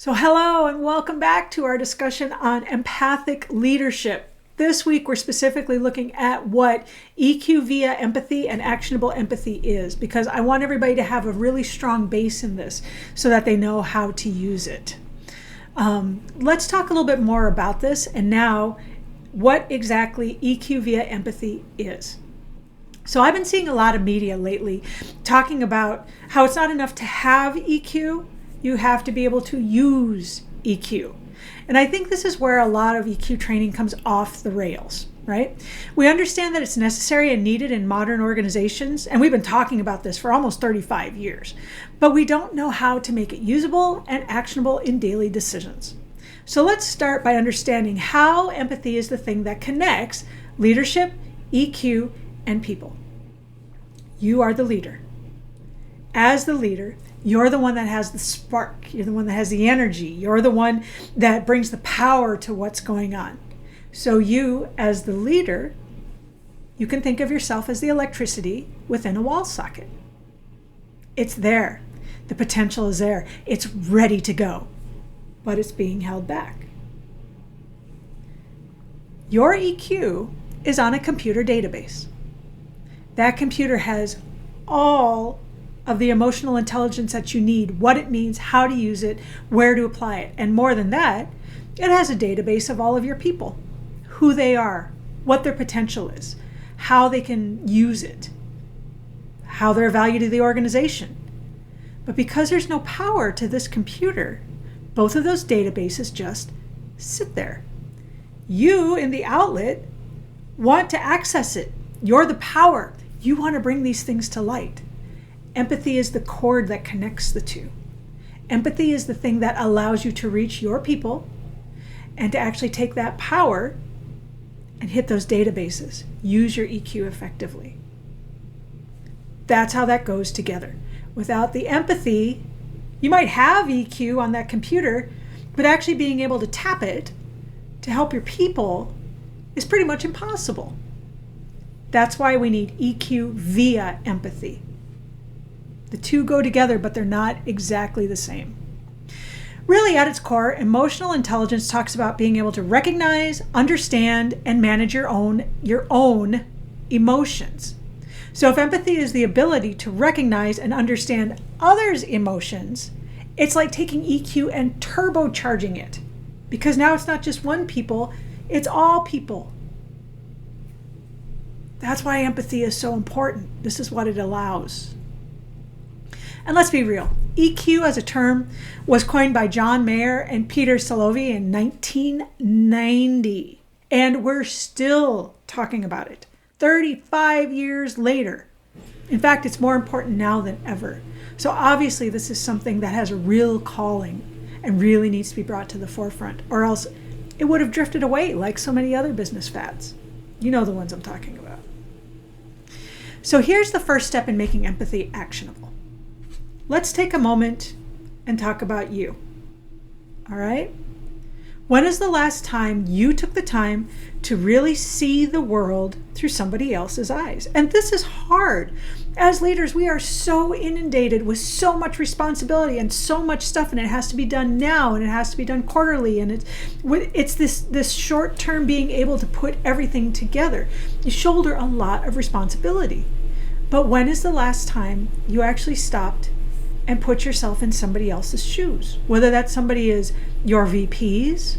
So hello and welcome back to our discussion on empathic leadership. This week we're specifically looking at what EQ via empathy and actionable empathy is, because I want everybody to have a really strong base in this so that they know how to use it. Let's talk a little bit more about this and now what exactly EQ via empathy is. So I've been seeing a lot of media lately talking about how it's not enough to have EQ. You have to be able to use EQ. And I think this is where a lot of EQ training comes off the rails, right? We understand that it's necessary and needed in modern organizations, and we've been talking about this for almost 35 years, but we don't know how to make it usable and actionable in daily decisions. So let's start by understanding how empathy is the thing that connects leadership, EQ, and people. You are the leader. As the leader, you're the one that has the spark. You're the one that has the energy. You're the one that brings the power to what's going on. So you, as the leader, you can think of yourself as the electricity within a wall socket. It's there. The potential is there. It's ready to go, but it's being held back. Your EQ is on a computer database. That computer has all of the emotional intelligence that you need, what it means, how to use it, where to apply it. And more than that, it has a database of all of your people, who they are, what their potential is, how they can use it, how they're valued to the organization. But because there's no power to this computer, both of those databases just sit there. You, in the outlet, want to access it. You're the power. You want to bring these things to light. Empathy is the cord that connects the two. Empathy is the thing that allows you to reach your people and to actually take that power and hit those databases. Use your EQ effectively. That's how that goes together. Without the empathy, you might have EQ on that computer, but actually being able to tap it to help your people is pretty much impossible. That's why we need EQ via empathy. The two go together, but they're not exactly the same. Really, at its core, emotional intelligence talks about being able to recognize, understand, and manage your own emotions. So if empathy is the ability to recognize and understand others' emotions, it's like taking EQ and turbocharging it. Because now it's not just one people, it's all people. That's why empathy is so important. This is what it allows. And let's be real, EQ as a term was coined by John Mayer and Peter Salovey in 1990. And we're still talking about it 35 years later. In fact, it's more important now than ever. So obviously this is something that has a real calling and really needs to be brought to the forefront, or else it would have drifted away like so many other business fads. You know the ones I'm talking about. So here's the first step in making empathy actionable. Let's take a moment and talk about you. All right? When is the last time you took the time to really see the world through somebody else's eyes? And this is hard. As leaders, we are so inundated with so much responsibility and so much stuff, and it has to be done now, and it has to be done quarterly, and it's this short-term being able to put everything together. You shoulder a lot of responsibility. But when is the last time you actually stopped and put yourself in somebody else's shoes? Whether that somebody is your VPs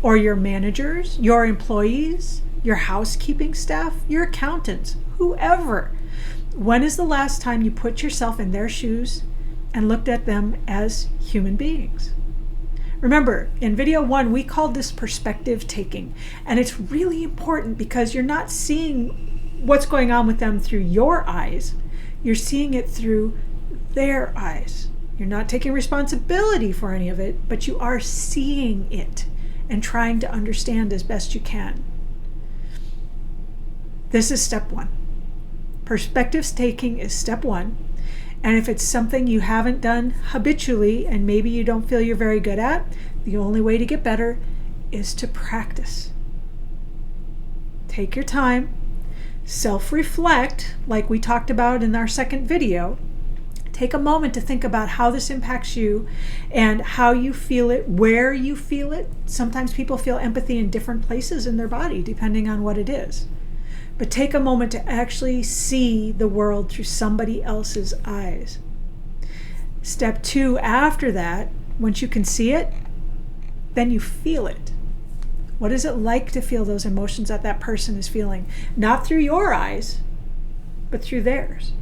or your managers, your employees, your housekeeping staff, your accountants, whoever. When is the last time you put yourself in their shoes and looked at them as human beings? Remember, in video 1, we called this perspective taking. And it's really important because you're not seeing what's going on with them through your eyes. You're seeing it through their eyes. You're not taking responsibility for any of it, but you are seeing it and trying to understand as best you can. This is step 1. Perspective taking is step 1. And if it's something you haven't done habitually and maybe you don't feel you're very good at, the only way to get better is to practice. Take your time, self-reflect, like we talked about in our second video, Take a moment to think about how this impacts you and how you feel it, where you feel it. Sometimes people feel empathy in different places in their body, depending on what it is. But take a moment to actually see the world through somebody else's eyes. Step 2, after that, once you can see it, then you feel it. What is it like to feel those emotions that that person is feeling? Not through your eyes, but through theirs.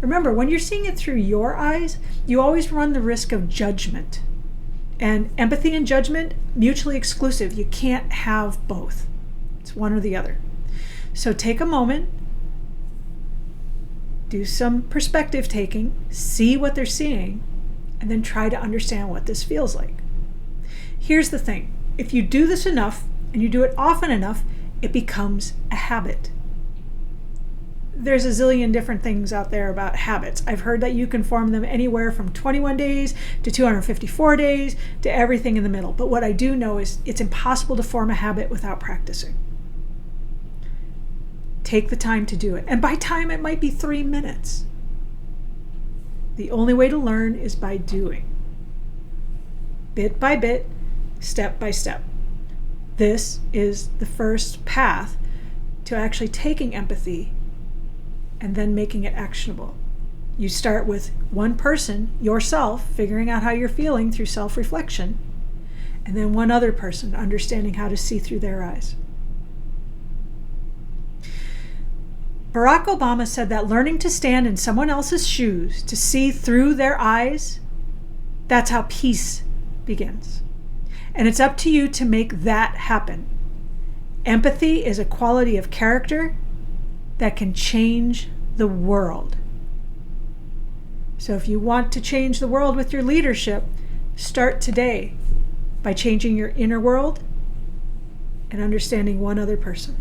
Remember, when you're seeing it through your eyes, you always run the risk of judgment. And empathy and judgment, mutually exclusive. You can't have both. It's one or the other. So take a moment, do some perspective taking, see what they're seeing, and then try to understand what this feels like. Here's the thing. If you do this enough, and you do it often enough, it becomes a habit. There's a zillion different things out there about habits. I've heard that you can form them anywhere from 21 days to 254 days to everything in the middle. But what I do know is it's impossible to form a habit without practicing. Take the time to do it. And by time, it might be 3 minutes. The only way to learn is by doing. Bit by bit, step by step. This is the first path to actually taking empathy and then making it actionable. You start with one person, yourself, figuring out how you're feeling through self-reflection, and then one other person, understanding how to see through their eyes. Barack Obama said that learning to stand in someone else's shoes, to see through their eyes, that's how peace begins. And it's up to you to make that happen. Empathy is a quality of character that can change the world. So if you want to change the world with your leadership, start today by changing your inner world and understanding one other person.